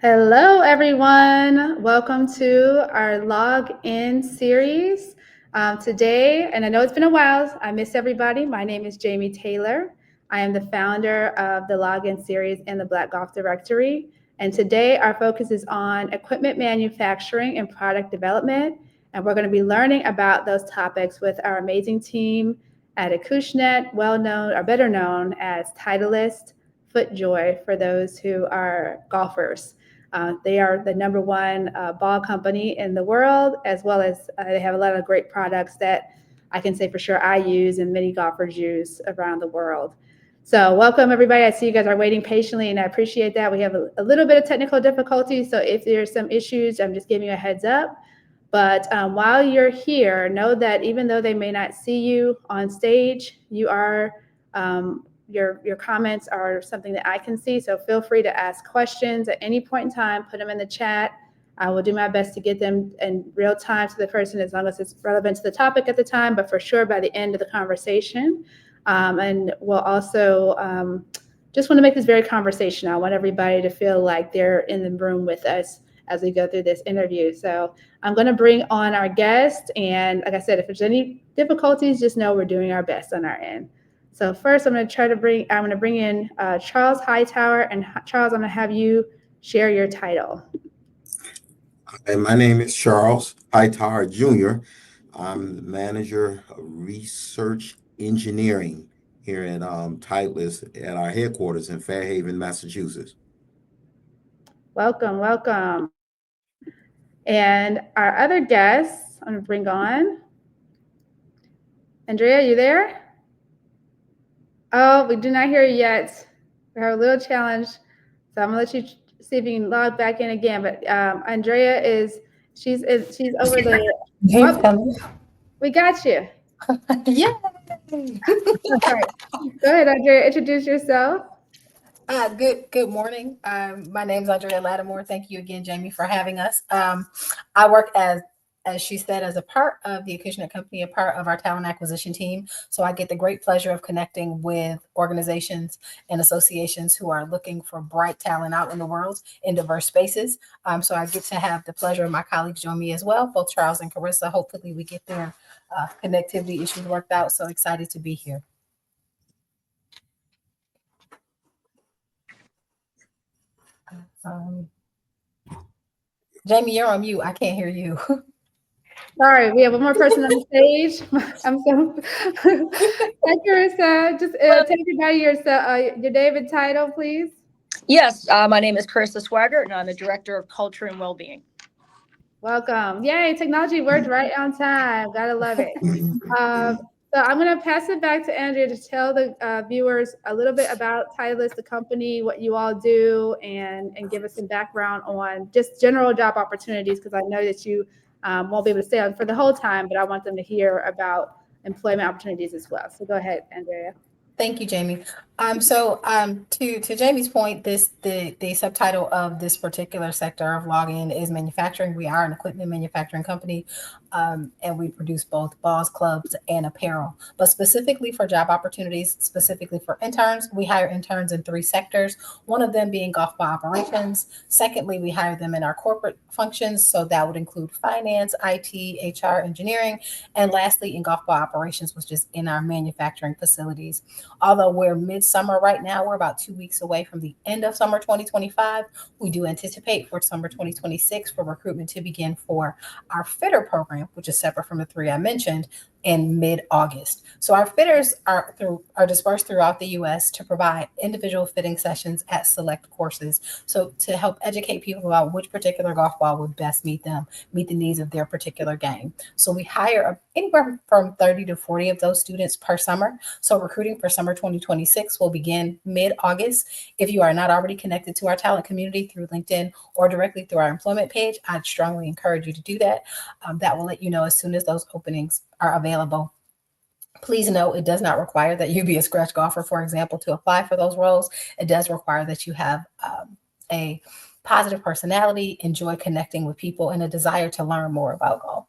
Hello, everyone. Welcome to our Log In series. Today, and I know it's been a while, I miss everybody. My name is Jamie Taylor. I am the founder of the Log In series and the Black Golf Directory. And today, our focus is on equipment manufacturing and product development. And we're going to be learning about those topics with our amazing team at Acushnet, well known or better known as Titleist FootJoy for those who are golfers. They are the number one ball company in the world, as well as they have a lot of great products that I can say for sure I use and many golfers use around the world. So welcome everybody. I see you guys are waiting patiently and I appreciate that. We have a little bit of technical difficulty. So if there's some issues, I'm just giving you a heads up. But while you're here, know that even though they may not see you on stage, you are your comments are something that I can see. So feel free to ask questions at any point in time, put them in the chat. I will do my best to get them in real time to the person as long as it's relevant to the topic at the time, but for sure by the end of the conversation. And we'll also just want to make this very conversational. I want everybody to feel like they're in the room with us as we go through this interview. So I'm going to bring on our guest. And like I said, if there's any difficulties, just know we're doing our best on our end. So first, I'm going to bring in Charles Hightower, and Charles, I'm going to have you share your title. Hi, my name is Charles Hightower Jr. I'm the manager of research engineering here at Titleist at our headquarters in Fairhaven, Massachusetts. Welcome, welcome. And our other guest, I'm going to bring on Andrea. You there? Oh, we do not hear you yet. We have a little challenge, so I'm gonna let you see if you can log back in again. But Andrea she's over there. Oh, we got you. Yeah. All right. Go ahead, Andrea. Introduce yourself. Good morning. My name is Andrea Lattimore. Thank you again, Jamie, for having us. I work as she said, as a part of the Acushnet company, a part of our talent acquisition team. So I get the great pleasure of connecting with organizations and associations who are looking for bright talent out in the world in diverse spaces. So I get to have the pleasure of my colleagues join me as well, both Charles and Carissa. Hopefully we get their connectivity issues worked out. So excited to be here. Jamie, you're on mute. I can't hear you. Sorry, we have one more person on the stage. I'm so. Hi, Carissa. Just tell everybody your name and title, please. Yes, my name is Carissa Swagger, and I'm the Director of Culture and Wellbeing. Welcome. Yay, technology worked right on time. Gotta love it. So I'm going to pass it back to Andrea to tell the viewers a little bit about Titleist, the company, what you all do, and give us some background on just general job opportunities, because I know that you won't be able to stay on for the whole time, but I want them to hear about employment opportunities as well. So go ahead, Andrea. Thank you, Jamie. To Jamie's point, the subtitle of this particular sector of Login is manufacturing. We are an equipment manufacturing company, and we produce both balls, clubs, and apparel. But specifically for job opportunities, specifically for interns, we hire interns in 3 sectors. One of them being golf ball operations. Secondly, we hire them in our corporate functions, so that would include finance, IT, HR, engineering, and lastly, in golf ball operations, which is in our manufacturing facilities. Although we're midsummer right now, we're about 2 weeks away from the end of summer 2025. We do anticipate for summer 2026 for recruitment to begin for our fitter program, which is separate from the 3 I mentioned, in mid-August. So our fitters are dispersed throughout the U.S. to provide individual fitting sessions at select courses. So to help educate people about which particular golf ball would best meet the needs of their particular game. So we hire anywhere from 30 to 40 of those students per summer. So recruiting for summer 2026 will begin mid-August. If you are not already connected to our talent community through LinkedIn or directly through our employment page, I'd strongly encourage you to do that. That will let you know as soon as those openings are available. Please note, it does not require that you be a scratch golfer, for example, to apply for those roles. It does require that you have a positive personality, enjoy connecting with people, and a desire to learn more about golf.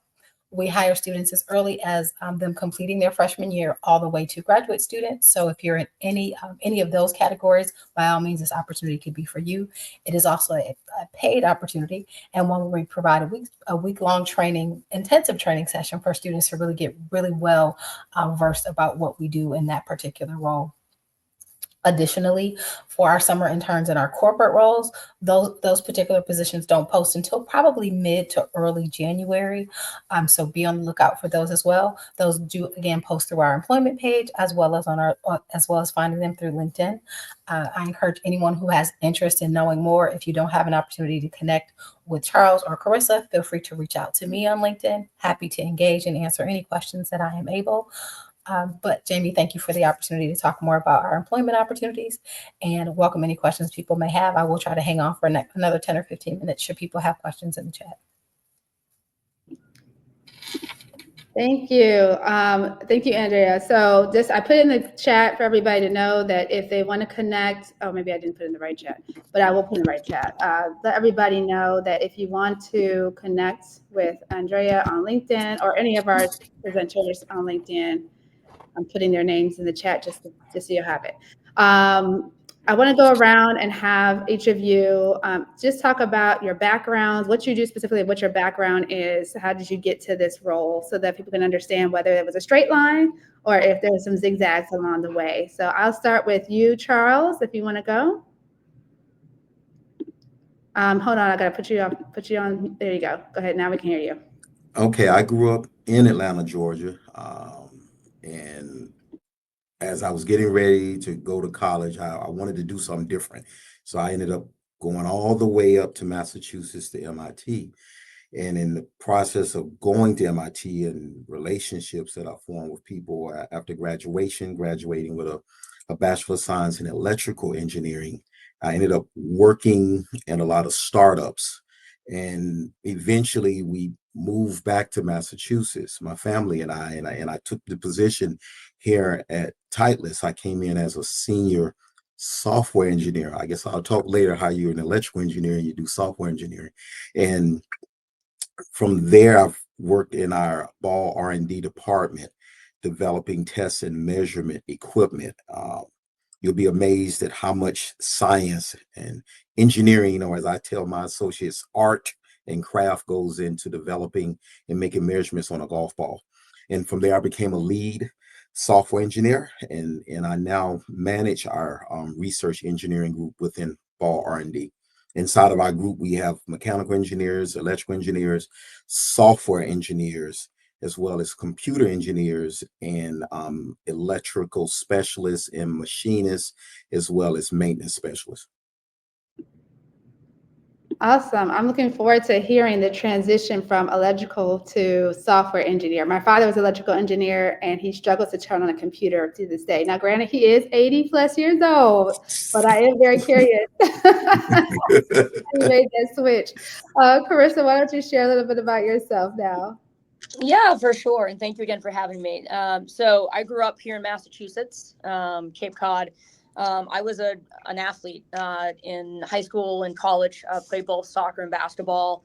We hire students as early as them completing their freshman year, all the way to graduate students. So if you're in any of those categories, by all means, this opportunity could be for you. It is also a paid opportunity, and one where we provide a week-long training, intensive training session for students to really get really well versed about what we do in that particular role. Additionally, for our summer interns and our corporate roles, those particular positions don't post until probably mid to early January. So be on the lookout for those as well. Those do again post through our employment page as well as finding them through LinkedIn. I encourage anyone who has interest in knowing more. If you don't have an opportunity to connect with Charles or Carissa, feel free to reach out to me on LinkedIn. Happy to engage and answer any questions that I am able. But Jamie, thank you for the opportunity to talk more about our employment opportunities and welcome any questions people may have. I will try to hang on for another 10 or 15 minutes should people have questions in the chat. Thank you. Thank you, Andrea. So I put in the chat for everybody to know that if they want to connect, maybe I didn't put in the right chat, but I will put in the right chat. Let everybody know that if you want to connect with Andrea on LinkedIn or any of our presenters on LinkedIn, I'm putting their names in the chat just so you have it. I want to go around and have each of you just talk about your backgrounds, what you do specifically, what your background is, how did you get to this role, so that people can understand whether it was a straight line or if there was some zigzags along the way. So I'll start with you, Charles, if you want to go. Hold on, I got to put you on. There you go. Go ahead. Now we can hear you. Okay, I grew up in Atlanta, Georgia, and as I was getting ready to go to college, I wanted to do something different. So I ended up going all the way up to Massachusetts to MIT. And in the process of going to MIT and relationships that I formed with people after graduating with a Bachelor of Science in Electrical Engineering, I ended up working in a lot of startups. And eventually we moved back to Massachusetts, my family and I took the position here at Titleist. I came in as a senior software engineer. I guess I'll talk later how you're an electrical engineer and you do software engineering. And from there, I've worked in our Ball R&D department, developing test and measurement equipment. You'll be amazed at how much science and engineering, as I tell my associates, art and craft goes into developing and making measurements on a golf ball. And from there, I became a lead software engineer, and I now manage our research engineering group within Ball R&D. Inside of our group, we have mechanical engineers, electrical engineers, software engineers, as well as computer engineers and electrical specialists and machinists, as well as maintenance specialists. Awesome. I'm looking forward to hearing the transition from electrical to software engineer. My father was an electrical engineer and he struggles to turn on a computer to this day. Now, granted, he is 80 plus years old, but I am very curious. He made that switch. Carissa, why don't you share a little bit about yourself now? Yeah, for sure. And thank you again for having me. So I grew up here in Massachusetts, Cape Cod. I was an athlete in high school and college, played both soccer and basketball.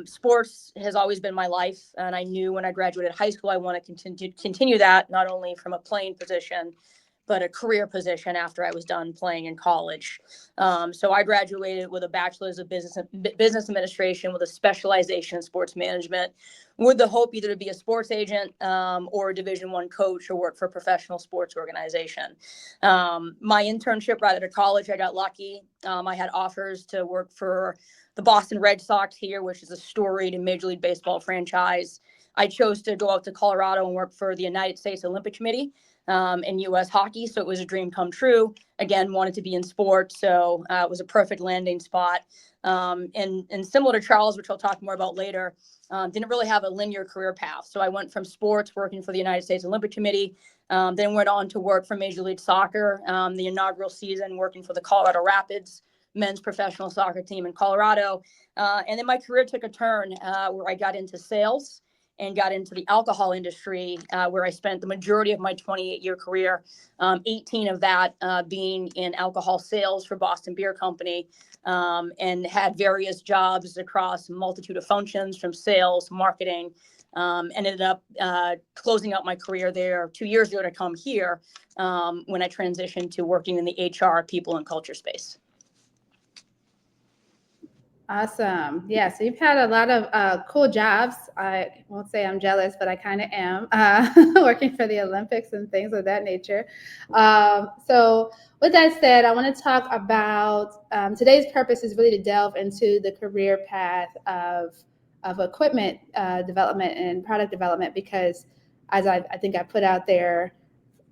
Sports has always been my life. And I knew when I graduated high school, I want to continue that, not only from a playing position, but a career position after I was done playing in college. So I graduated with a bachelor's of business administration with a specialization in sports management, with the hope either to be a sports agent or a Division I coach or work for a professional sports organization. My internship right out of college, I got lucky. I had offers to work for the Boston Red Sox here, which is a storied Major League Baseball franchise. I chose to go out to Colorado and work for the United States Olympic Committee in U.S. hockey. So it was a dream come true. Again, wanted to be in sports. So it was a perfect landing spot. And similar to Charles, which I'll talk more about later, didn't really have a linear career path. So I went from sports, working for the United States Olympic Committee, then went on to work for Major League Soccer, the inaugural season, working for the Colorado Rapids men's professional soccer team in Colorado. And then my career took a turn where I got into sales and got into the alcohol industry, where I spent the majority of my 28-year career, 18 of that being in alcohol sales for Boston Beer Company, and had various jobs across a multitude of functions, from sales, marketing, Ended up closing out my career there 2 years ago to come here when I transitioned to working in the HR, people, and culture space. Awesome. Yeah, so you've had a lot of cool jobs. I won't say I'm jealous, but I kind of am, working for the Olympics and things of that nature. So with that said, I want to talk about today's purpose is really to delve into the career path of equipment development and product development, because as I think I put out there,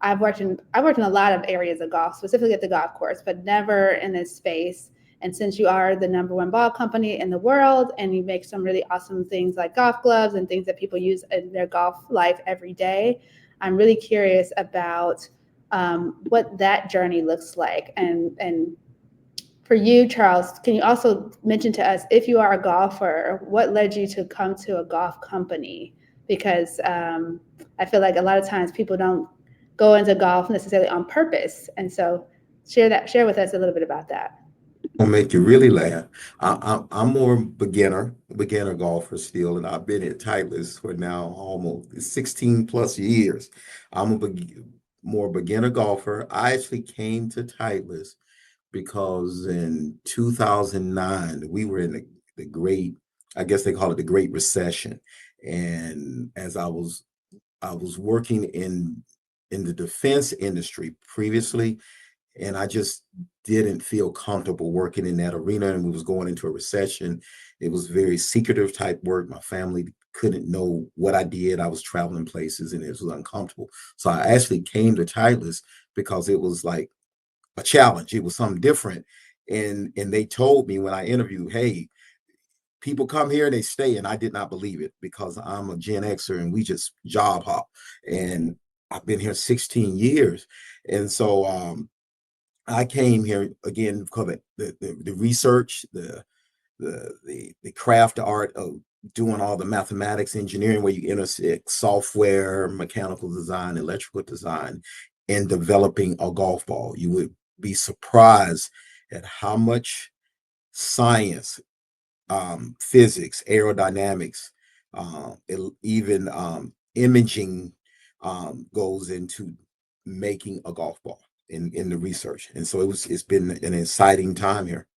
I've worked in a lot of areas of golf, specifically at the golf course, but never in this space. And since you are the #1 ball company in the world and you make some really awesome things like golf gloves and things that people use in their golf life every day, I'm really curious about what that journey looks like. And for you, Charles, can you also mention to us, if you are a golfer, what led you to come to a golf company? Because I feel like a lot of times people don't go into golf necessarily on purpose. And so share with us a little bit about that. Gonna make you really laugh. I'm more beginner golfer still, and I've been at Titleist for now almost 16 plus years. I'm more beginner golfer. I actually came to Titleist because in 2009 we were in the great, I guess they call it the Great Recession, and as I was working in the defense industry previously, and I just didn't feel comfortable working in that arena. And we was going into a recession. It was very secretive type work. My family couldn't know what I did. I was traveling places and it was uncomfortable. So I actually came to Titleist because it was like a challenge. It was something different. And they told me when I interviewed, hey, people come here and they stay. And I did not believe it because I'm a Gen Xer and we just job hop. And I've been here 16 years. And so I came here again because the research, the craft, the art of doing all the mathematics, engineering, where you intersect software, mechanical design, electrical design, and developing a golf ball. You would be surprised at how much science, physics, aerodynamics, even imaging goes into making a golf ball in the research. And so it's been an exciting time here.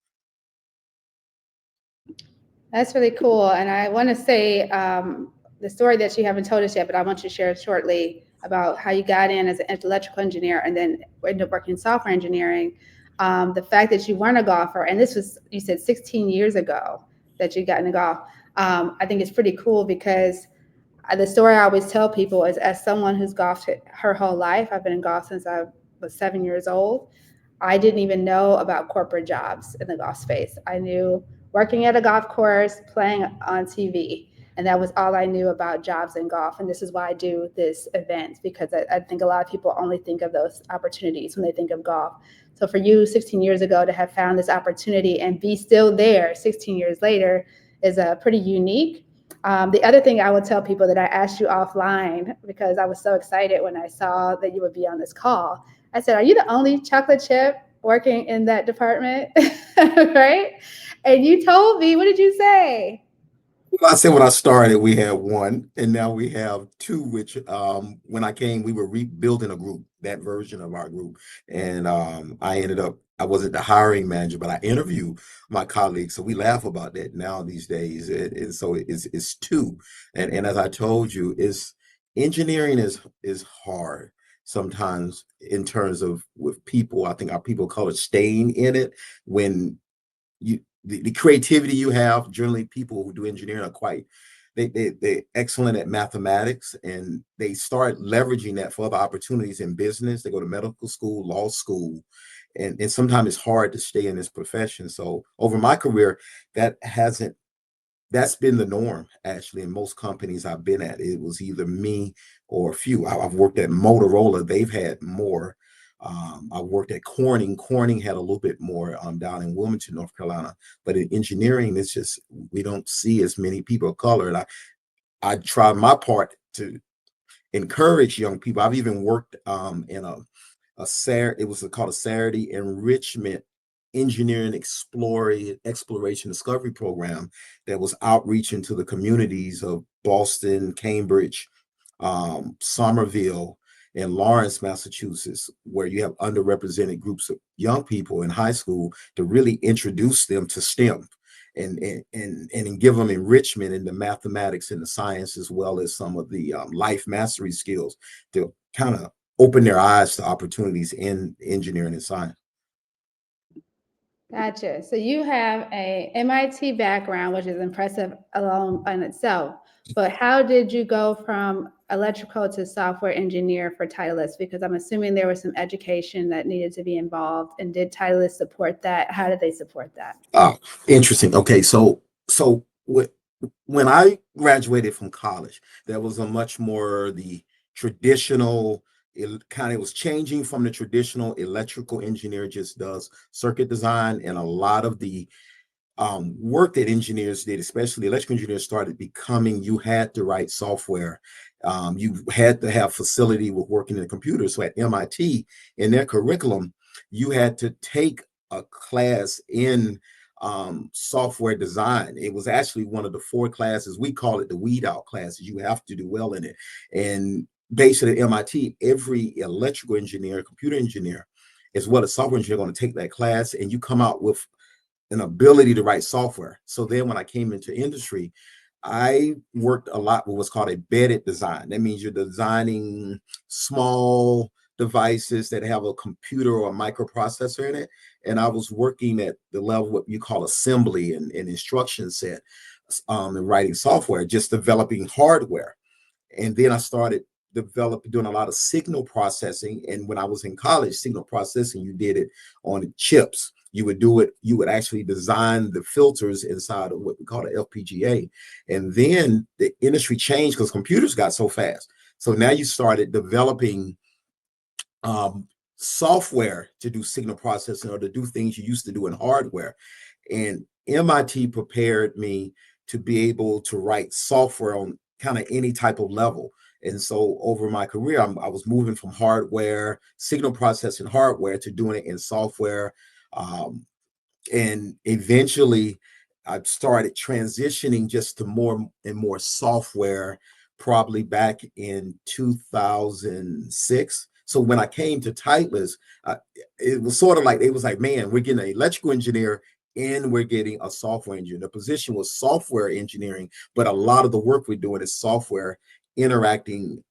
That's really cool. And I want to say the story that you haven't told us yet, but I want you to share shortly about how you got in as an electrical engineer and then ended up working in software engineering. The fact that you weren't a golfer, and this was, you said 16 years ago that you got into golf. I think it's pretty cool because the story I always tell people is, as someone who's golfed her whole life, I've been in golf since I was 7 years old. I didn't even know about corporate jobs in the golf space. I knew working at a golf course, playing on TV, and that was all I knew about jobs in golf. And this is why I do this event, because I think a lot of people only think of those opportunities when they think of golf. So for you 16 years ago to have found this opportunity and be still there 16 years later is pretty unique. The other thing I would tell people that I asked you offline, because I was so excited when I saw that you would be on this call, I said, are you the only chocolate chip working in that department? Right? And you told me, what did you say? Well, I said when I started, we had one, and now we have two, which when I came, we were rebuilding a group, that version of our group. And I wasn't the hiring manager, but I interviewed my colleagues. So we laugh about that now these days. And so it's two. And as I told you, engineering is hard sometimes in terms of with people. I think our people call it staying in it when the creativity you have. Generally people who do engineering are they're excellent at mathematics, and they start leveraging that for other opportunities in business. They go to medical school, law school, and sometimes it's hard to stay in this profession. So over my career, that's been the norm. Actually, in most companies I've been at, it was either me or a few. I've worked at Motorola, they've had more. I worked at Corning. Corning had a little bit more down in Wilmington, North Carolina. But in engineering, it's just we don't see as many people of color. And I try my part to encourage young people. I've even worked in it was called a Saturday enrichment engineering exploration discovery program that was outreaching to the communities of Boston, Cambridge, Somerville, and Lawrence, Massachusetts, where you have underrepresented groups of young people in high school to really introduce them to STEM and give them enrichment in the mathematics and the science, as well as some of the life mastery skills to kind of open their eyes to opportunities in engineering and science. Gotcha. So you have a MIT background, which is impressive alone in itself. But how did you go from electrical to software engineer for Titleist? Because I'm assuming there was some education that needed to be involved. And did Titleist support that? How did they support that? Oh, interesting. Okay, so when I graduated from college, there was a much more the traditional. It was changing from the traditional electrical engineer just does circuit design, and a lot of the work that engineers did, especially electrical engineers, started becoming you had to write software. You had to have facility with working in the computer. So at MIT, in their curriculum, you had to take a class in software design. It was actually one of the 4 classes. We call it the weed out classes. You have to do well in it. And basically at MIT, every electrical engineer, computer engineer, as well as software engineer, are going to take that class, and you come out with an ability to write software. So then when I came into industry, I worked a lot with what's called embedded design. That means you're designing small devices that have a computer or a microprocessor in it. And I was working at the level what you call assembly and instruction set, and writing software, just developing hardware. And then I started doing a lot of signal processing. And when I was in college, signal processing, you did it on chips. You would actually design the filters inside of what we call the FPGA. And then the industry changed because computers got so fast. So now you started developing software to do signal processing or to do things you used to do in hardware. And MIT prepared me to be able to write software on kind of any type of level. And so over my career, I was moving from hardware, signal processing hardware, to doing it in software. And eventually I started transitioning just to more and more software, probably back in 2006. So when I came to Titleist, it was sort of like, it was like, man, we're getting an electrical engineer and we're getting a software engineer. The position was software engineering, but a lot of the work we're doing is software interacting,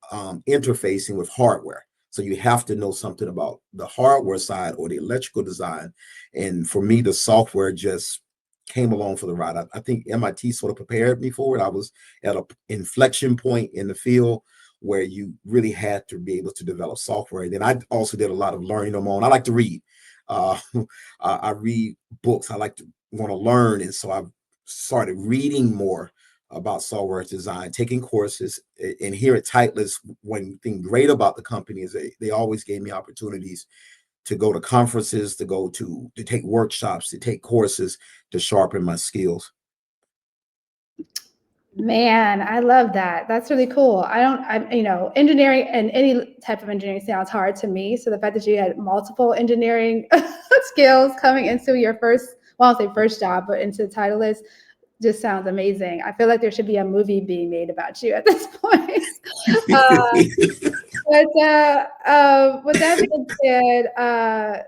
interfacing with hardware. So you have to know something about the hardware side or the electrical design. And for me, the software just came along for the ride. I think MIT sort of prepared me for it. I was at an inflection point in the field where you really had to be able to develop software. And then I also did a lot of learning on my own. I like to read. I read books. I like to want to learn. And so I started reading more about software design, taking courses. And here at Titleist, one thing great about the company is they always gave me opportunities to go to conferences, to take workshops, to take courses to sharpen my skills. Man, I love that. That's really cool. Engineering and any type of engineering sounds hard to me. So the fact that you had multiple engineering skills coming into your first job, but into Titleist just sounds amazing. I feel like there should be a movie being made about you at this point. With that being said,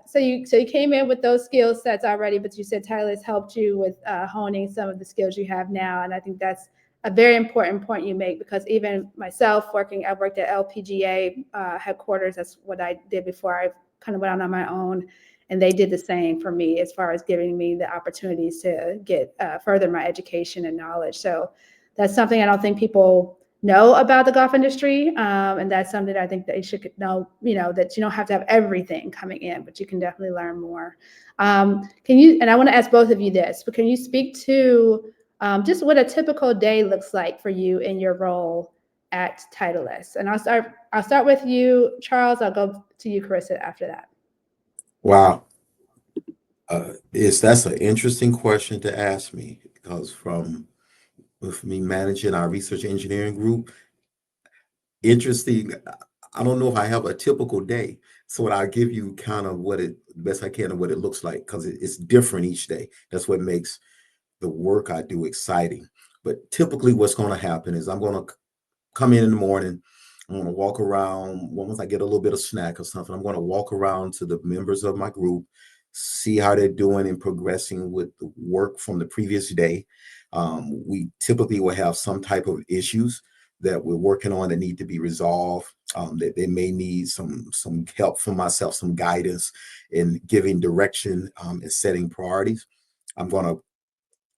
so you came in with those skill sets already, but you said Titleist helped you with honing some of the skills you have now, and I think that's a very important point you make, because even myself I worked at LPGA headquarters. That's what I did before I kind of went out on my own. And they did the same for me as far as giving me the opportunities to get further my education and knowledge. So that's something I don't think people know about the golf industry. And that's something that I think they should know, that you don't have to have everything coming in, but you can definitely learn more. And I want to ask both of you this, but can you speak to just what a typical day looks like for you in your role at Titleist? And I'll start with you, Charles. I'll go to you, Carissa, after that. Wow. That's an interesting question to ask me, because with me managing our research engineering group, interesting. I don't know if I have a typical day. So I'll give you kind of what it best I can of what it looks like because it's different each day. That's what makes the work I do exciting. But typically, what's going to happen is I'm going to come in the morning. I'm going to walk around. Once I get a little bit of snack or something, I'm going to walk around to the members of my group, see how they're doing and progressing with the work from the previous day. We typically will have some type of issues that we're working on that need to be resolved. That they may need some help from myself, some guidance in giving direction and setting priorities. I'm going to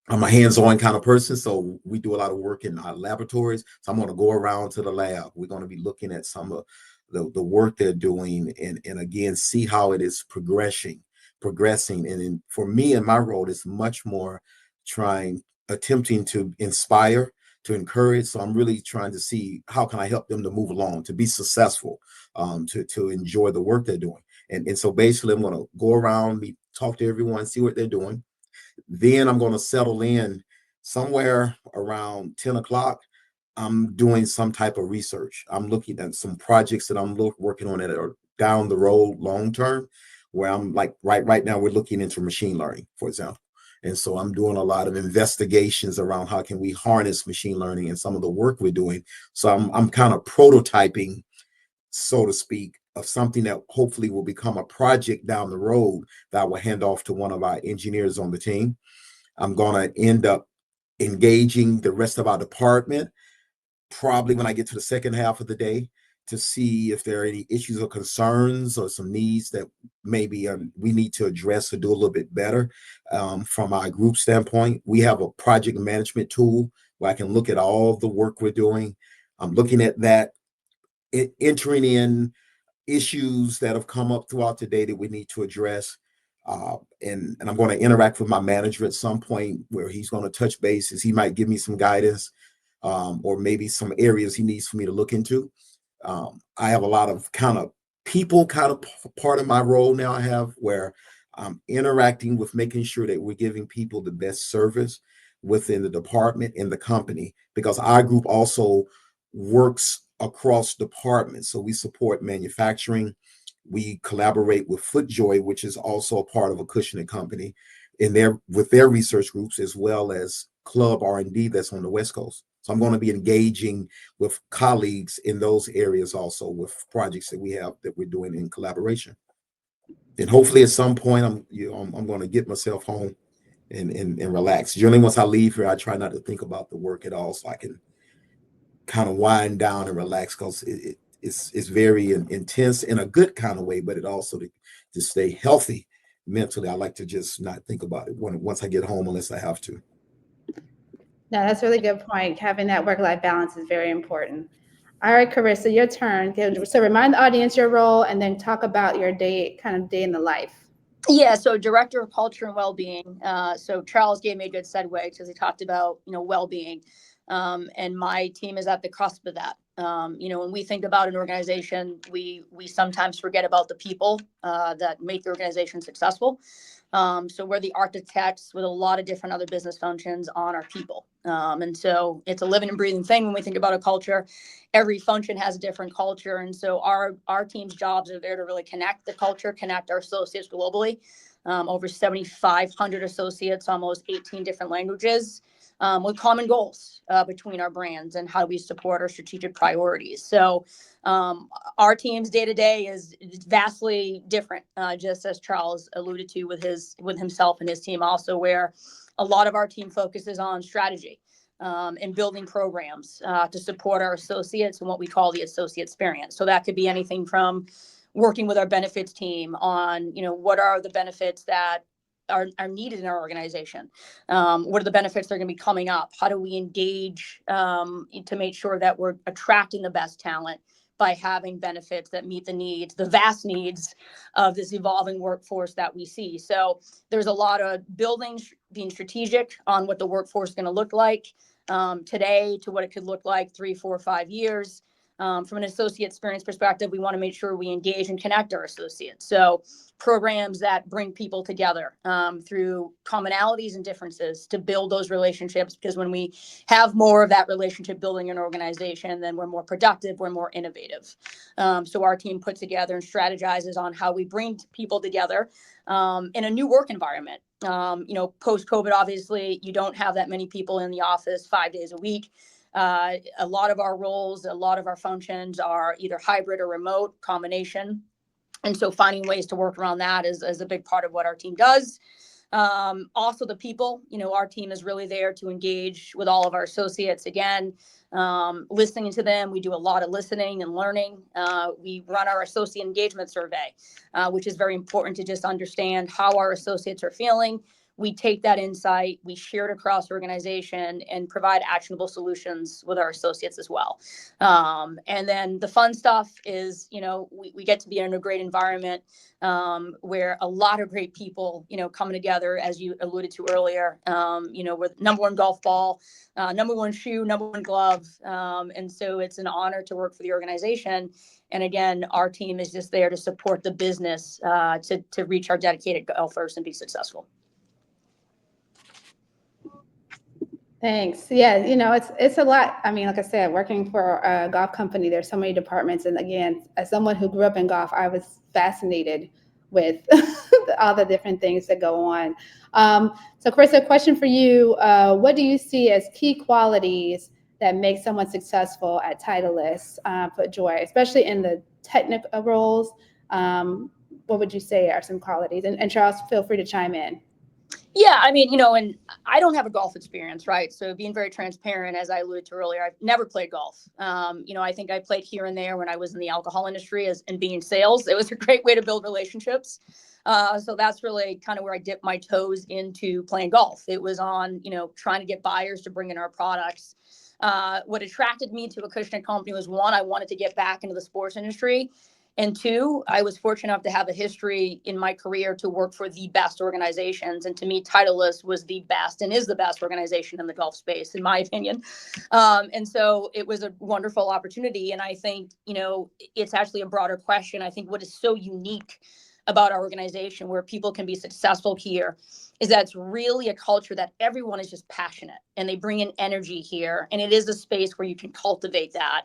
I'm a hands-on kind of person, so we do a lot of work in our laboratories. So I'm going to go around to the lab. We're going to be looking at some of the work they're doing, and again see how it is progressing. And for me in my role, it's much more attempting to inspire, to encourage. So I'm really trying to see how can I help them to move along, to be successful, to enjoy the work they're doing. And so basically, I'm going to go around, talk to everyone, see what they're doing. Then I'm going to settle in somewhere around 10 o'clock. I'm doing some type of research. I'm looking at some projects that I'm working on that are down the road long term, where I'm like right now we're looking into machine learning, for example. And so I'm doing a lot of investigations around how can we harness machine learning and some of the work we're doing. So I'm kind of prototyping, so to speak, of something that hopefully will become a project down the road that I will hand off to one of our engineers on the team. I'm going to end up engaging the rest of our department probably when I get to the second half of the day to see if there are any issues or concerns or some needs that maybe we need to address or do a little bit better. From our group standpoint, we have a project management tool where I can look at all the work we're doing. I'm looking at that, entering in issues that have come up throughout the day that we need to address. And I'm going to interact with my manager at some point where he's going to touch bases. He might give me some guidance, or maybe some areas he needs for me to look into. I have a lot of kind of people kind of part of my role now I have where I'm interacting with making sure that we're giving people the best service within the department and the company, because our group also works across departments. So we support manufacturing. We collaborate with FootJoy, which is also a part of a cushioning company, with their research groups, as well as Club R&D that's on the West Coast. So I'm going to be engaging with colleagues in those areas also with projects that we have that we're doing in collaboration. And hopefully at some point I'm going to get myself home and relax. Generally, once I leave here, I try not to think about the work at all, so I can kind of wind down and relax, because it's very intense in a good kind of way, but it also to stay healthy mentally. I like to just not think about it once I get home, unless I have to. No, that's a really good point. Having that work-life balance is very important. All right, Carissa, your turn. So remind the audience your role and then talk about your day in the life. Yeah, so director of culture and well-being. So Charles gave me a good segue because he talked about, well-being. And my team is at the cusp of that. When we think about an organization, we sometimes forget about the people that make the organization successful. So we're the architects with a lot of different other business functions on our people. And so it's a living and breathing thing when we think about a culture. Every function has a different culture. And so our team's jobs are there to really connect the culture, connect our associates globally. Over 7,500 associates, almost 18 different languages, with common goals between our brands and how we support our strategic priorities. So our team's day to day is vastly different, just as Charles alluded to with himself and his team also, where a lot of our team focuses on strategy and building programs to support our associates and what we call the associate experience. So that could be anything from working with our benefits team on, what are the benefits that are needed in our organization? What are the benefits that are going to be coming up? How do we engage to make sure that we're attracting the best talent by having benefits that meet the vast needs of this evolving workforce that we see? So there's a lot of being strategic on what the workforce is going to look like today to what it could look like 3, 4, 5 years. From an associate experience perspective, we want to make sure we engage and connect our associates. So programs that bring people together through commonalities and differences to build those relationships, because when we have more of that relationship building in an organization, then we're more productive, we're more innovative. So our team puts together and strategizes on how we bring people together in a new work environment. Post-COVID, obviously, you don't have that many people in the office 5 days a week. A lot of our roles, a lot of our functions are either hybrid or remote combination. And so finding ways to work around that is a big part of what our team does. Also the people, our team is really there to engage with all of our associates. Again, listening to them. We do a lot of listening and learning. We run our associate engagement survey, which is very important to just understand how our associates are feeling. We take that insight, we share it across the organization and provide actionable solutions with our associates as well. And then the fun stuff is, we get to be in a great environment where a lot of great people, coming together, as you alluded to earlier, with number one golf ball, number one shoe, number one glove. And so it's an honor to work for the organization. And again, our team is just there to support the business to reach our dedicated golfers and be successful. Thanks. Yeah, it's a lot. I mean, like I said, working for a golf company, there's so many departments. And again, as someone who grew up in golf, I was fascinated with all the different things that go on. So Chris, a question for you. What do you see as key qualities that make someone successful at Titleist FootJoy, especially in the technical roles? What would you say are some qualities? And Charles, feel free to chime in. Yeah, I mean, and I don't have a golf experience, right? So being very transparent, as I alluded to earlier, I've never played golf. I think I played here and there when I was in the alcohol industry and being in sales. It was a great way to build relationships. So that's really kind of where I dipped my toes into playing golf. It was on, trying to get buyers to bring in our products. What attracted me to Acushnet Company was, one, I wanted to get back into the sports industry. And two, I was fortunate enough to have a history in my career to work for the best organizations. And to me, Titleist was the best and is the best organization in the golf space, in my opinion. And so it was a wonderful opportunity. And I think, it's actually a broader question. I think what is so unique about our organization, where people can be successful here, is that it's really a culture that everyone is just passionate and they bring in energy here. And it is a space where you can cultivate that.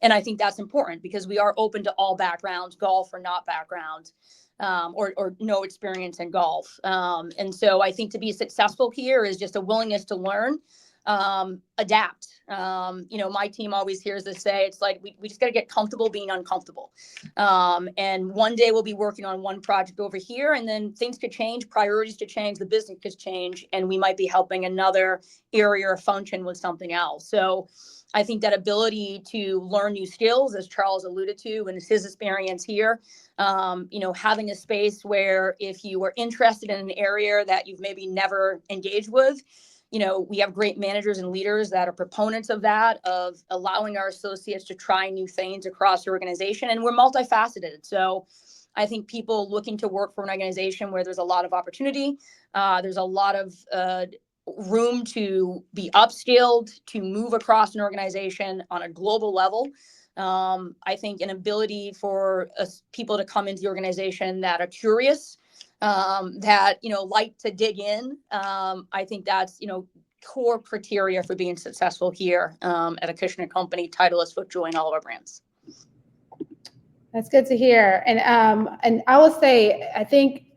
And I think that's important because we are open to all backgrounds, golf or not background, or no experience in golf. And so I think to be successful here is just a willingness to learn, adapt. My team always hears this say, it's like, we just got to get comfortable being uncomfortable. And one day we'll be working on one project over here, and then things could change, priorities could change, the business could change, and we might be helping another area or function with something else. So I think that ability to learn new skills, as Charles alluded to, and it's his experience here, having a space where if you are interested in an area that you've maybe never engaged with, we have great managers and leaders that are proponents of that, of allowing our associates to try new things across the organization. And we're multifaceted. So I think people looking to work for an organization where there's a lot of opportunity, there's a lot of room to be upskilled, to move across an organization on a global level. I think an ability for people to come into the organization that are curious, that, like to dig in. I think that's, core criteria for being successful here at Acushnet Company, Titleist, FootJoy, and all of our brands. That's good to hear. And I will say, I think,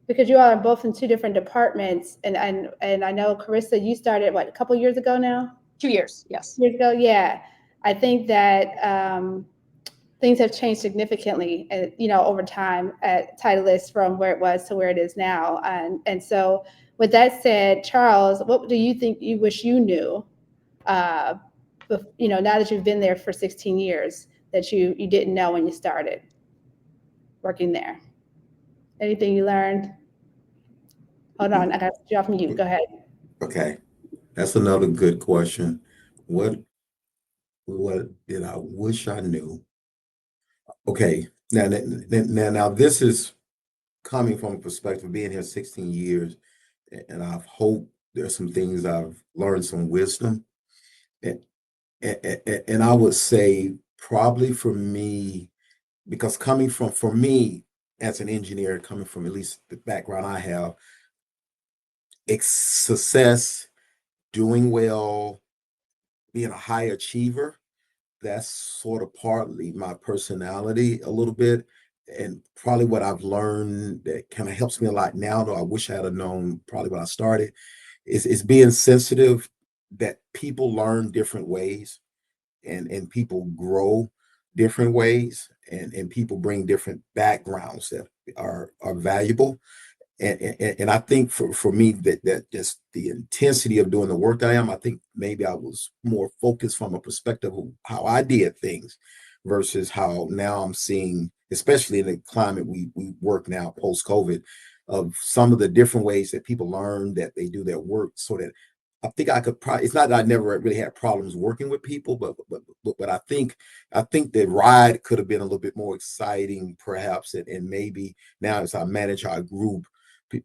because you all are both in two different departments, and I know, Carissa, you started, a couple years ago now? 2 years, yes. Years ago, yeah. I think that things have changed significantly, over time at Titleist from where it was to where it is now. And so with that said, Charles, what do you think you wish you knew, now that you've been there for 16 years, that you didn't know when you started working there? Anything you learned? Hold on, I got you off mute. Go ahead. Okay, that's another good question. What did I wish I knew? Okay, now this is coming from a perspective of being here 16 years, and I hope there's some things I've learned, some wisdom, and I would say Probably for me, because coming from, for me as an engineer, coming from at least the background I have, success, doing well, being a high achiever, that's sort of partly my personality a little bit. And probably what I've learned that kind of helps me a lot now, though I wish I had known probably when I started, is being sensitive that people learn different ways, and people grow different ways, and people bring different backgrounds that are valuable. And I think for me, that just the intensity of doing the work that I am, I think maybe I was more focused from a perspective of how I did things versus how now I'm seeing, especially in the climate we work now post COVID, of some of the different ways that people learn, that they do their work, so that I think I could probably, it's not that I never really had problems working with people, but I think the ride could have been a little bit more exciting perhaps, and maybe now as I manage our group,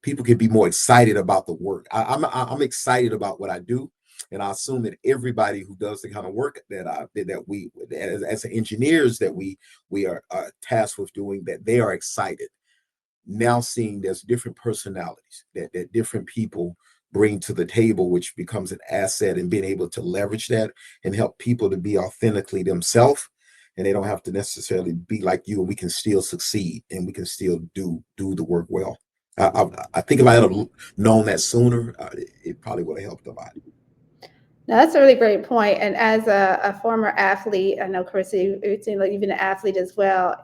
people can be more excited about the work. I'm excited about what I do, and I assume that everybody who does the kind of work that we as engineers that we are tasked with doing, that they are excited. Now seeing there's different personalities that different people bring to the table, which becomes an asset, and being able to leverage that and help people to be authentically themselves, and they don't have to necessarily be like you, and we can still succeed and we can still do the work well. I think if I had known that sooner, it probably would have helped a lot. Now, that's a really great point. And as a former athlete, I know, Carissa, it seems like you've been an athlete as well.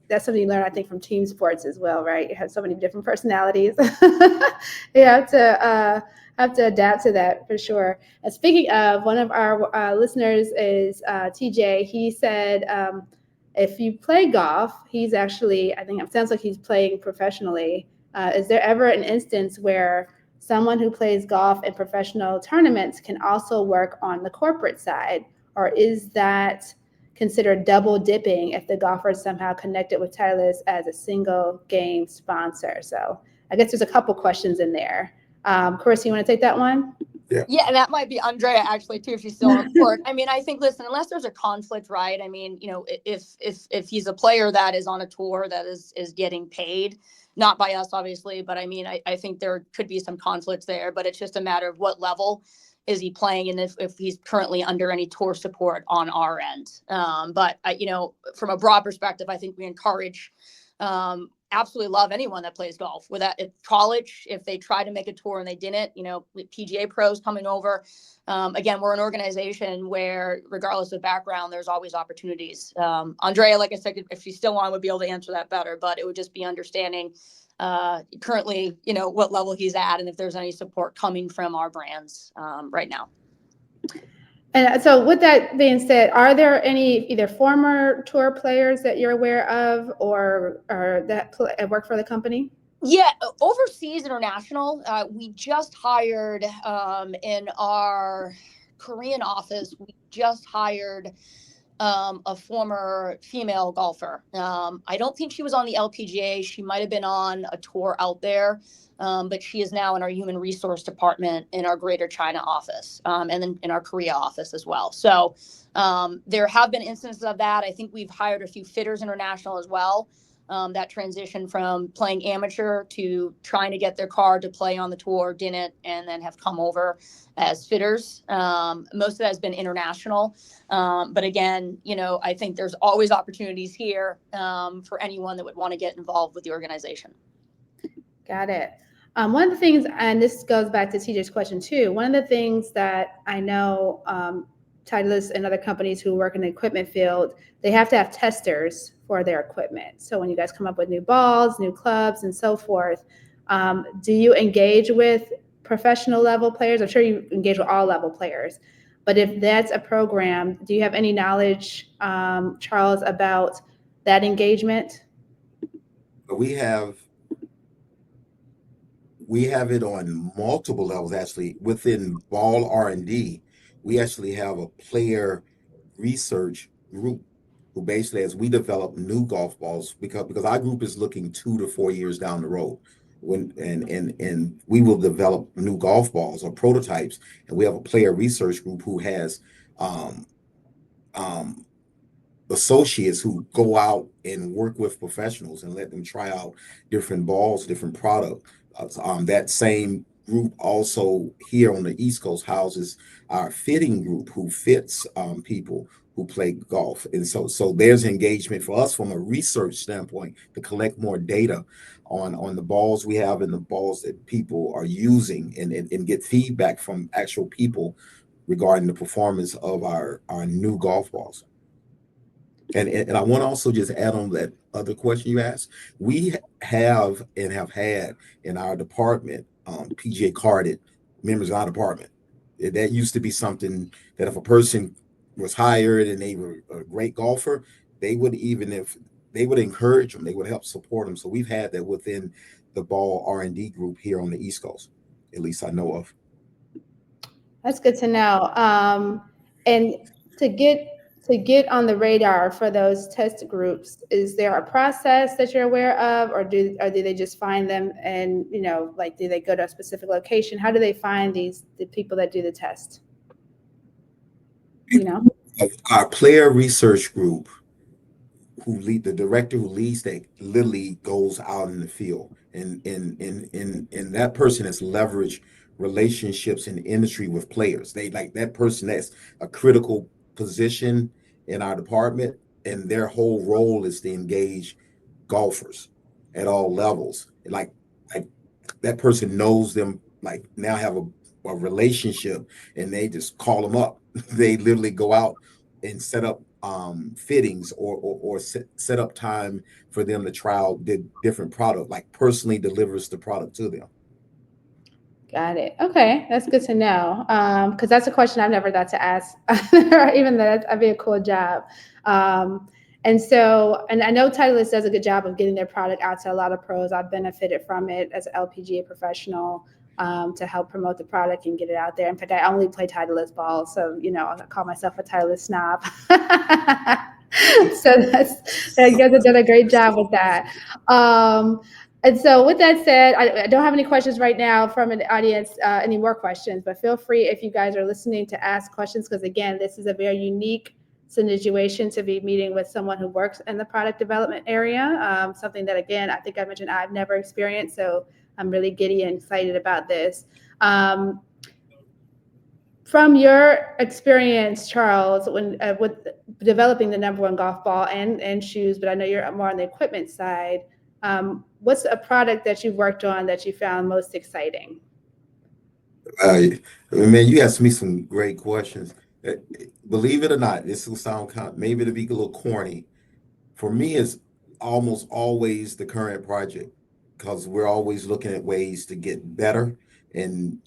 That's something you learn, I think, from team sports as well, right? You have so many different personalities. You have to adapt to that for sure. And speaking of, one of our listeners is TJ. He said, if you play golf, he's actually, I think it sounds like he's playing professionally. Is there ever an instance where someone who plays golf in professional tournaments can also work on the corporate side? Or is that considered double dipping if the golfer is somehow connected with Titleist as a single game sponsor? So I guess there's a couple questions in there. Carissa, you want to take that one? Yeah, and that might be Andrea actually too, if she's still on court. I mean, I think, listen, unless there's a conflict, right? I mean, if he's a player that is on a tour that is getting paid, not by us, obviously, but I mean, I think there could be some conflicts there, but it's just a matter of what level is he playing, and if he's currently under any tour support on our end. But from a broad perspective, I think we encourage, absolutely love anyone that plays golf. With that, at college, if they try to make a tour and they didn't, with PGA pros coming over. Again, we're an organization where, regardless of background, there's always opportunities. Andrea, like I said, if she's still on, would be able to answer that better, but it would just be understanding currently, what level he's at, and if there's any support coming from our brands right now. And so with that being said, are there any either former tour players that you're aware of or that work for the company? Yeah, overseas international. We just hired in our Korean office, we just hired a former female golfer. I don't think she was on the LPGA. She might have been on a tour out there, but she is now in our human resource department in our Greater China office, and then in our Korea office as well. So there have been instances of that. I think we've hired a few fitters international as well. That transition from playing amateur to trying to get their car to play on the tour, didn't, and then have come over as fitters. Most of that has been international. But again, I think there's always opportunities here for anyone that would want to get involved with the organization. Got it. One of the things, and this goes back to TJ's question too, one of the things that I know Titleist and other companies who work in the equipment field, they have to have testers for their equipment. So when you guys come up with new balls, new clubs, and so forth, do you engage with professional level players? I'm sure you engage with all level players, but if that's a program, do you have any knowledge, Charles, about that engagement? We have it on multiple levels. Actually, within ball R&D, we actually have a player research group who basically, as we develop new golf balls, because our group is looking 2 to 4 years down the road, and we will develop new golf balls or prototypes, and we have a player research group who has associates who go out and work with professionals and let them try out different balls, different product. That same group also here on the East Coast houses our fitting group who fits people who play golf. And so there's engagement for us from a research standpoint to collect more data on the balls we have and the balls that people are using and get feedback from actual people regarding the performance of our new golf balls. And I want to also just add on that other question you asked. We have and have had in our department PGA carded members of our department. That used to be something that if a person was hired and they were a great golfer, they would, even if they would encourage them, they would help support them. So we've had that within the ball R&D group here on the East Coast, at least I know of. That's good to know. And to get on the radar for those test groups, is there a process that you're aware of, or do they just find them and, like, do they go to a specific location? How do they find the people that do the test? Our player research group, the director who leads that, literally goes out in the field, and that person has leveraged relationships in the industry with players. They, like, that person, that's a critical position in our department, and their whole role is to engage golfers at all levels. Like that person knows them, like, now have a relationship, and they just call them up. They literally go out and set up fittings or set up time for them to try out different product, like personally delivers the product to them. Got it. Okay, that's good to know. Because that's a question I've never got to ask, even though that'd be a cool job. And I know Titleist does a good job of getting their product out to a lot of pros. I've benefited from it as an LPGA professional to help promote the product and get it out there. In fact, I only play Titleist balls, so I call myself a Titleist snob. So you guys have done a great job with that. And so with that said, I don't have any questions right now from an audience, any more questions, but feel free, if you guys are listening, to ask questions, because again, this is a very unique situation to be meeting with someone who works in the product development area, something that, again, I think I mentioned I've never experienced, so I'm really giddy and excited about this. From your experience, Charles, when with developing the #1 golf ball and shoes, but I know you're more on the equipment side, what's a product that you've worked on that you found most exciting? Man, you asked me some great questions. Believe it or not, this will sound maybe to be a little corny. For me, it's almost always the current project, because we're always looking at ways to get better. And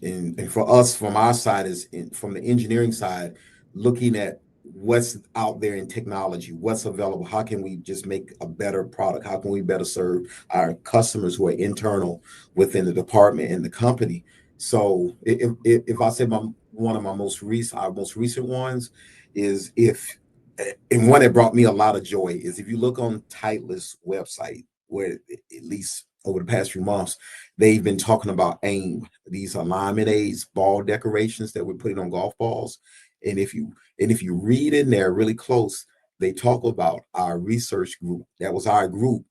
for us, from our side, from the engineering side, looking at what's out there in technology, what's available, how can we just make a better product? How can we better serve our customers who are internal within the department and the company? So if I say one of our most recent ones is, and one that brought me a lot of joy, is if you look on Titleist website, where at least over the past few months, they've been talking about AIM, these alignment aids, ball decorations that we're putting on golf balls. And if you read in there really close, they talk about our research group. That was our group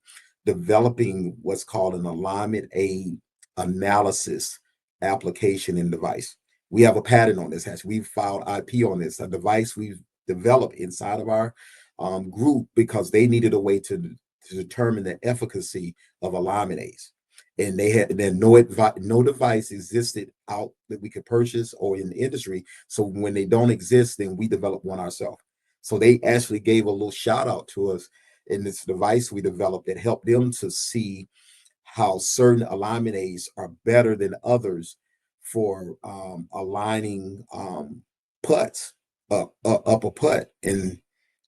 developing what's called an alignment aid analysis application and device. We have a patent on this. We've filed IP on this, a device we've developed inside of our group, because they needed a way to determine the efficacy of alignment aids. And no device existed out that we could purchase or in the industry. So when they don't exist, then we develop one ourselves. So they actually gave a little shout out to us in this device we developed that helped them to see how certain alignment aids are better than others for aligning putts up a putt. And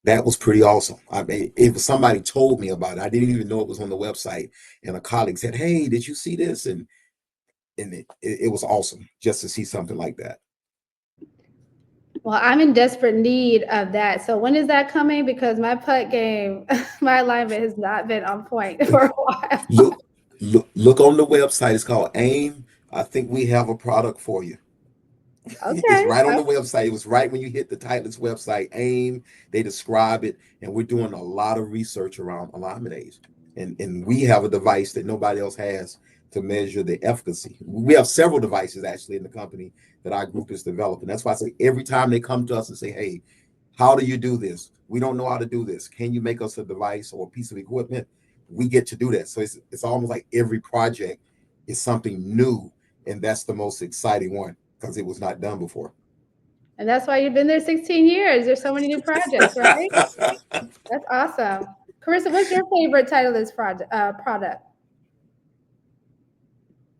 that was pretty awesome. I mean, if somebody told me about it, I didn't even know it was on the website, and a colleague said, "Hey, did you see this?" And it was awesome just to see something like that. Well, I'm in desperate need of that. So when is that coming? Because my putt game, my alignment has not been on point for a while. Look on the website. It's called AIM. I think we have a product for you. It's Okay. right on the website. It was right when you hit the Titleist website. AIM, they describe it, and we're doing a lot of research around eliminase. And we have a device that nobody else has to measure the efficacy. We have several devices actually in the company that our group is developing. That's why I say every time they come to us and say, hey, how do you do this? We don't know how to do this. Can you make us a device or a piece of equipment? We get to do that. So it's almost like every project is something new, and that's the most exciting one because it was not done before. And that's why you've been there 16 years. There's so many new projects, right? That's awesome. Carissa, what's your favorite Titleist product?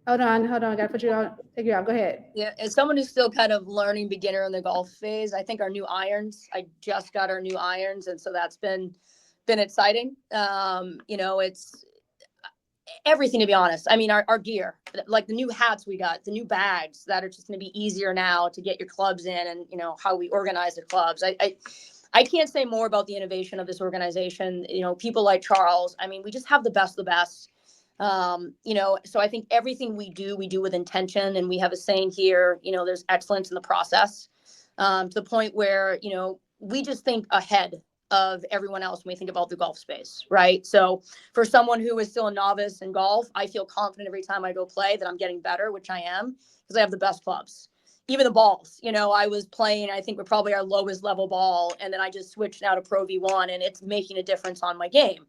Hold on. I gotta put you on. Take you out. Go ahead. Yeah, as someone who's still kind of learning beginner in the golf phase, I think our new irons. I just got our new irons, and so that's been exciting. It's everything, to be honest. I mean, our gear, like the new hats we got, the new bags that are just going to be easier now to get your clubs in, and how we organize the clubs. I can't say more about the innovation of this organization. People like Charles. I mean, we just have the best of the best. So I think everything we do with intention, and we have a saying here, there's excellence in the process, to the point where, we just think ahead of everyone else when we think about the golf space, right? So for someone who is still a novice in golf, I feel confident every time I go play that I'm getting better, which I am, because I have the best clubs. Even the balls, I was playing, I think we're probably our lowest level ball, and then I just switched now to Pro V1, and it's making a difference on my game.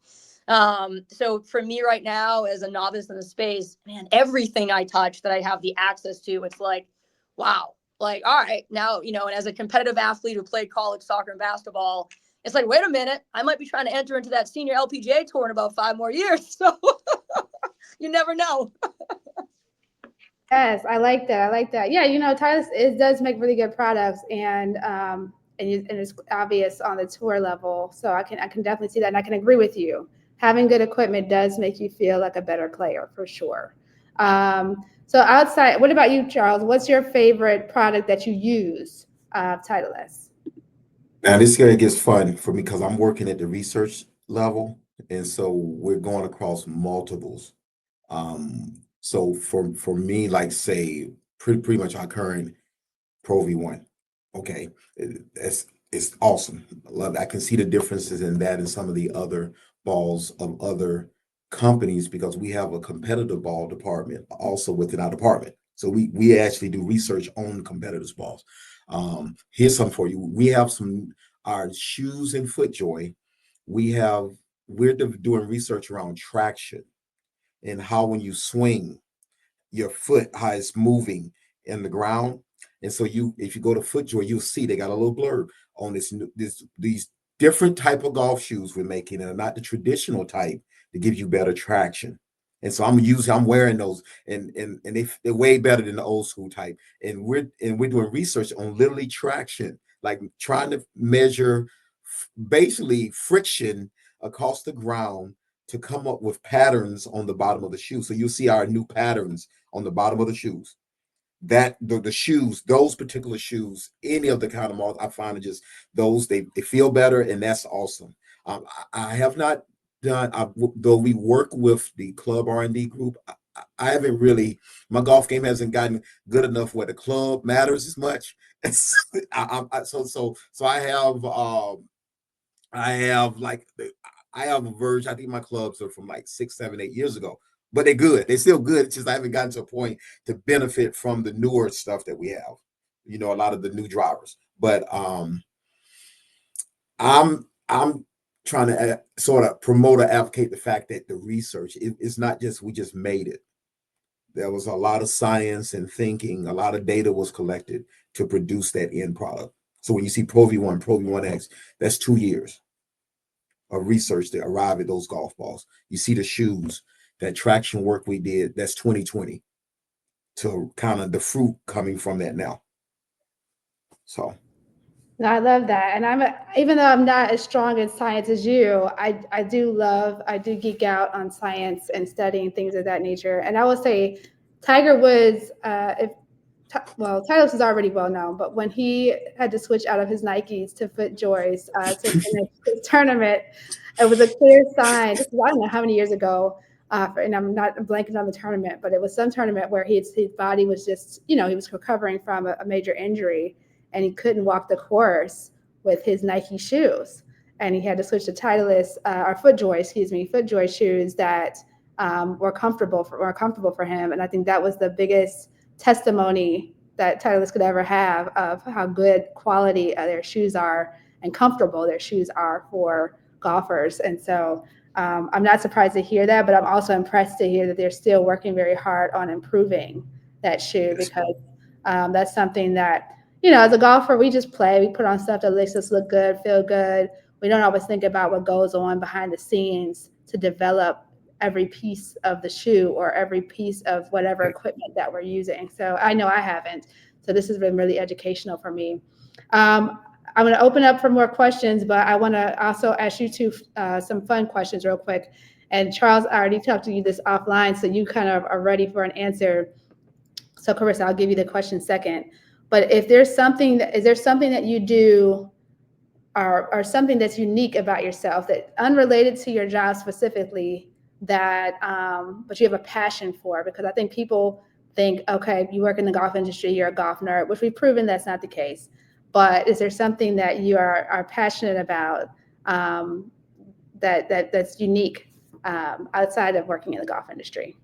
So for me right now, as a novice in the space, man, everything I touch that I have the access to, it's like, wow, like, all right, now, and as a competitive athlete who played college soccer and basketball, it's like, wait a minute, I might be trying to enter into that senior LPGA tour in about 5 more years. So you never know. Yes, I like that. Yeah, Titleist does make really good products, and it's obvious on the tour level. So I can definitely see that, and I can agree with you. Having good equipment does make you feel like a better player for sure. So outside, what about you, Charles? What's your favorite product that you use, Titleist? Now this guy gets fun for me because I'm working at the research level, and so we're going across multiples. So for me, like say pretty much our current Pro V1, okay, it's awesome. I love it. I can see the differences in that and some of the other balls of other companies because we have a competitive ball department also within our department. So we actually do research on competitors' balls. Here's some for you. We have our shoes and FootJoy. We're doing research around traction and how when you swing your foot, how it's moving in the ground. And so if you go to FootJoy, you'll see they got a little blurb on these different type of golf shoes we're making, and not the traditional type to give you better traction. And so I'm wearing those, and they're way better than the old school type. And we're doing research on literally traction, like trying to measure basically friction across the ground to come up with patterns on the bottom of the shoe. So you'll see our new patterns on the bottom of the shoes. That the shoes, those particular shoes, any of the kind of models, I find are just those they feel better, and that's awesome. I have not done, though we work with the club R&D group. I haven't really, my golf game hasn't gotten good enough where the club matters as much. So I have a version. I think my clubs are from like 6, 7, 8 years ago, but they're good. They're still good. It's just I haven't gotten to a point to benefit from the newer stuff that we have. A lot of the new drivers. But I'm trying to sort of promote or advocate the fact that the research it's not just we just made it. There was a lot of science and thinking. A lot of data was collected to produce that end product. So when you see Pro V1, Pro V1X, that's 2 years of research to arrive at those golf balls. You see the shoes, that traction work we did, that's 2020 to kind of the fruit coming from that now. So. No, I love that. And even though I'm not as strong in science as you, I do geek out on science and studying things of that nature. And I will say Tiger Woods, Titleist is already well known, but when he had to switch out of his Nikes to FootJoys to finish his tournament, it was a clear sign. This was, I don't know how many years ago, And I'm blanking on the tournament, but it was some tournament where his body was just, he was recovering from a major injury, and he couldn't walk the course with his Nike shoes, and he had to switch to Titleist or FootJoy shoes that were comfortable for him. And I think that was the biggest testimony that Titleist could ever have of how good quality their shoes are and comfortable their shoes are for golfers. And so I'm not surprised to hear that, but I'm also impressed to hear that they're still working very hard on improving that shoe, because that's something that, as a golfer, we just play. We put on stuff that makes us look good, feel good. We don't always think about what goes on behind the scenes to develop every piece of the shoe or every piece of whatever equipment that we're using. So I know I haven't. So this has been really educational for me. I'm going to open up for more questions, but I want to also ask you some fun questions real quick. And Charles, I already talked to you this offline, so you kind of are ready for an answer. So Carissa, I'll give you the question second. But if there's something, is there something that you do or something that's unique about yourself that unrelated to your job specifically that, but you have a passion for? Because I think people think, okay, you work in the golf industry, you're a golf nerd, which we've proven that's not the case. But is there something that you are passionate about that's unique outside of working in the golf industry?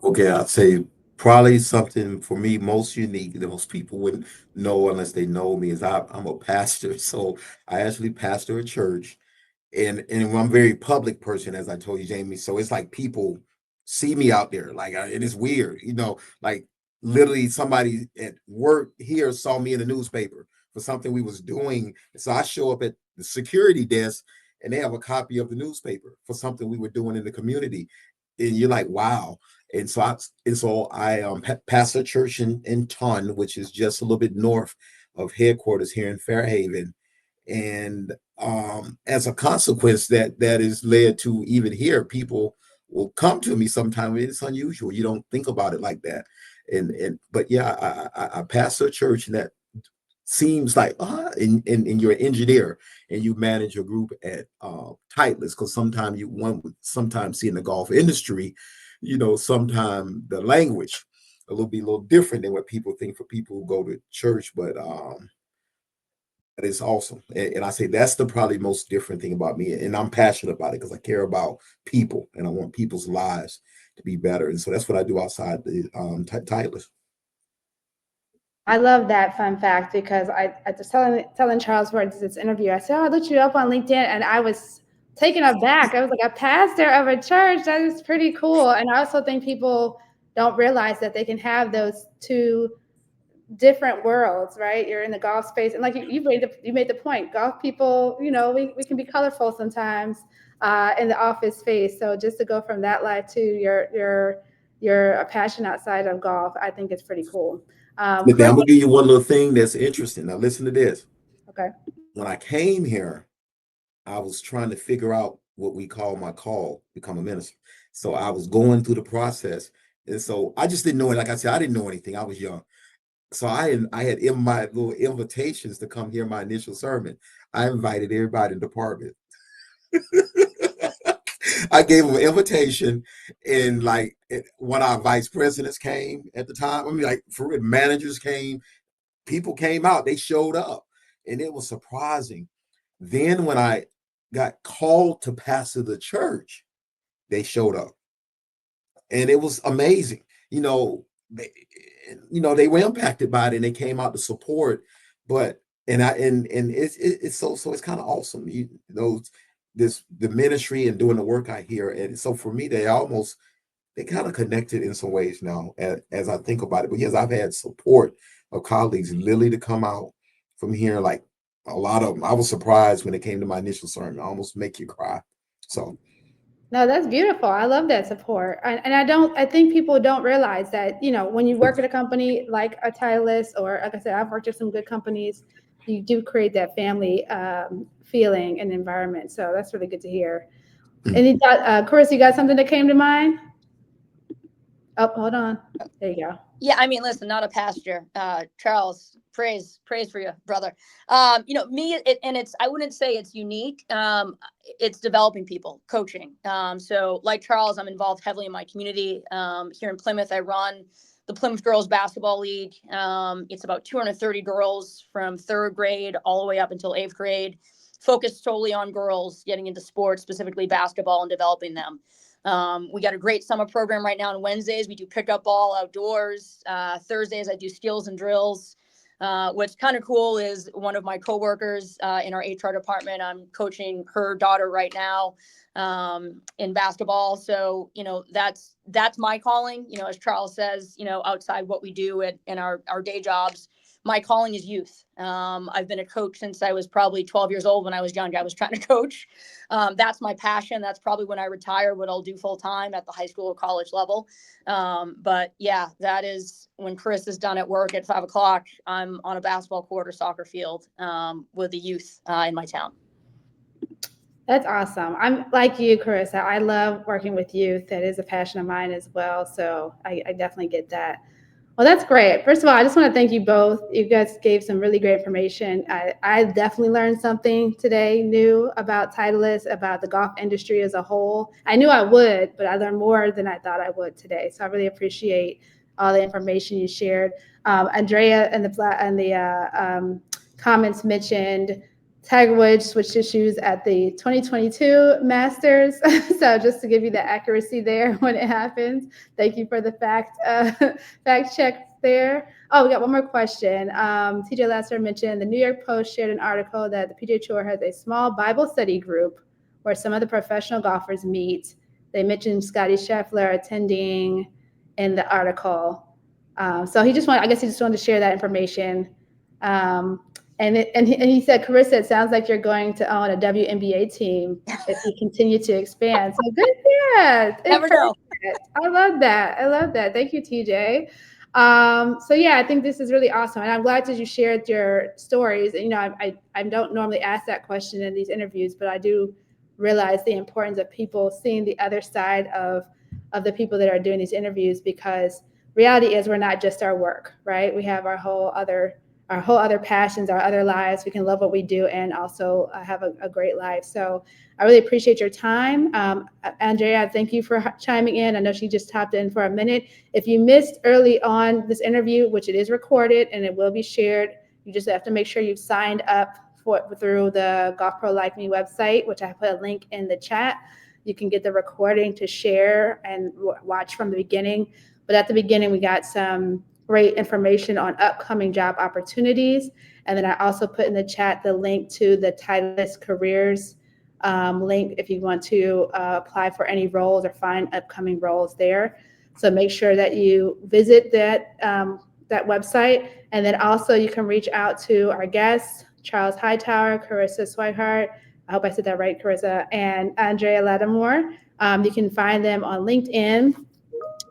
Okay, I'd say probably something for me most unique that most people wouldn't know unless they know me is I'm a pastor. So I actually pastor a church, and I'm a very public person, as I told you, Jamie. So it's like people see me out there, like, and it's weird, like literally somebody at work here saw me in the newspaper for something we was doing. So I show up at the security desk, and they have a copy of the newspaper for something we were doing in the community, and you're like, wow. And so I pastor a church in Taunton, which is just a little bit north of headquarters here in Fairhaven. And as a consequence, that is led to even here, people will come to me sometimes. It's unusual. You don't think about it like that. But yeah, I pastor a church, and that seems like and you're an engineer and you manage a group at Titleist, because sometimes one would sometimes see in the golf industry, sometimes the language a little different than what people think for people who go to church, but it's awesome. And I say that's the probably most different thing about me. And I'm passionate about it because I care about people and I want people's lives to be better. And so that's what I do outside the Titleist. I love that fun fact, because I was telling Charles for this interview, I said, I looked you up on LinkedIn, and I was taken aback. I was like, a pastor of a church, that is pretty cool. And I also think people don't realize that they can have those two different worlds, right? You're in the golf space, and like you made the point, golf people, we can be colorful sometimes in the office space. So just to go from that life to your a passion outside of golf, I think it's pretty cool. I'm gonna give you one little thing that's interesting. Now listen to this. Okay. When I came here, I was trying to figure out what we call my call, become a minister. So I was going through the process, and so I just didn't know it. Like I said, I didn't know anything. I was young. So I had in my little invitations to come hear my initial sermon. I invited everybody in the department. I gave them an invitation, and like one of our vice presidents came at the time. I mean, like managers came, people came out, they showed up, and it was surprising. Then when I got called to pastor the church, they showed up, and it was amazing. They were impacted by it, and they came out to support. But it's so it's kind of awesome. The ministry and doing the work I hear, and so for me, they kind of connected in some ways now as I think about it. But yes, I've had support of colleagues literally to come out from here, like a lot of them. I was surprised when it came to my initial sermon, almost make you cry. So. No, that's beautiful. I love that support. And I think people don't realize that, when you work at a company like a Titleist, or like I said, I've worked at some good companies, you do create that family feeling and environment. So that's really good to hear. And Chris, you got something that came to mind? Oh, hold on. There you go. Yeah, I mean, listen, not a pastor. Charles Praise for you, brother. I wouldn't say it's unique. It's developing people, coaching. So like Charles, I'm involved heavily in my community. Here in Plymouth, I run the Plymouth Girls Basketball League. It's about 230 girls from 3rd grade all the way up until 8th grade, focused solely on girls getting into sports, specifically basketball, and developing them. We got a great summer program right now on Wednesdays. We do pickup ball outdoors. Thursdays, I do skills and drills. What's kind of cool is one of my coworkers in our HR department, I'm coaching her daughter right now in basketball. So, that's my calling, as Charles says, outside what we do in our day jobs. My calling is youth. I've been a coach since I was probably 12 years old. When I was young, I was trying to coach. That's my passion. That's probably when I retire, what I'll do full time at the high school or college level. But yeah, that is when Chris is done at work at 5 o'clock, I'm on a basketball court or soccer field with the youth in my town. That's awesome. I'm like you, Carissa. I love working with youth. That is a passion of mine as well. So I definitely get that. Well, that's great. First of all, I just want to thank you both. You guys gave some really great information. I definitely learned something today new about Titleist, about the golf industry as a whole. I knew I would, but I learned more than I thought I would today. So I really appreciate all the information you shared. Andrea and the comments mentioned Tiger Woods switched his shoes at the 2022 Masters. So just to give you the accuracy there when it happens. Thank you for the fact check there. Oh, we got one more question. TJ Lasser mentioned the New York Post shared an article that the PGA Tour has a small Bible study group where some of the professional golfers meet. They mentioned Scotty Scheffler attending in the article. So he just wanted to share that information. And he said, Carissa, it sounds like you're going to own a WNBA team if you continue to expand. So good, yeah. Never know. I love that. Thank you, TJ. So yeah, I think this is really awesome, and I'm glad that you shared your stories. And, I don't normally ask that question in these interviews, but I do realize the importance of people seeing the other side of the people that are doing these interviews, because reality is we're not just our work, right? We have our whole other passions, our other lives. We can love what we do and also have a great life. So I really appreciate your time. Andrea, thank you for chiming in. I know she just tapped in for a minute. If you missed early on this interview, which it is recorded and it will be shared, you just have to make sure you've signed up through the Golf Pro Like Me website, which I put a link in the chat. You can get the recording to share and watch from the beginning. But at the beginning, we got some great information on upcoming job opportunities. And then I also put in the chat the link to the Titleist Careers link if you want to apply for any roles or find upcoming roles there. So make sure that you visit that website. And then also you can reach out to our guests, Charles Hightower, Carissa Swihart, I hope I said that right, Carissa, and Andrea Lattimore. You can find them on LinkedIn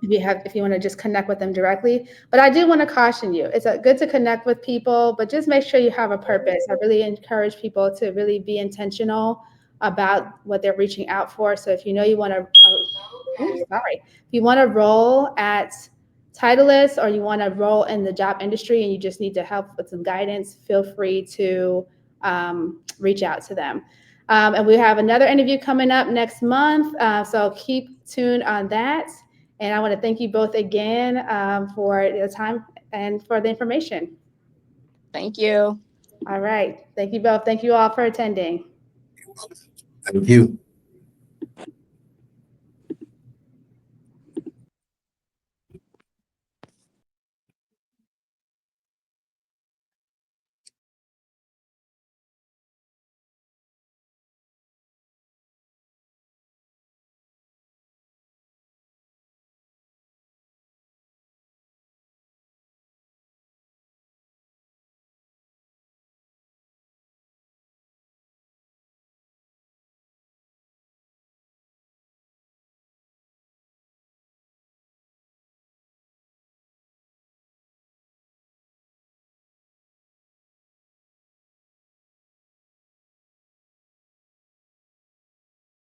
if you want to just connect with them directly. But I do want to caution you, it's good to connect with people, but just make sure you have a purpose. I really encourage people to really be intentional about what they're reaching out for. So if you know you want to, if you want to roll at Titleist or you want to roll in the job industry and you just need to help with some guidance, feel free to reach out to them. And we have another interview coming up next month. So keep tuned on that. And I want to thank you both again for the time and for the information. Thank you. All right. Thank you both. Thank you all for attending. Thank you.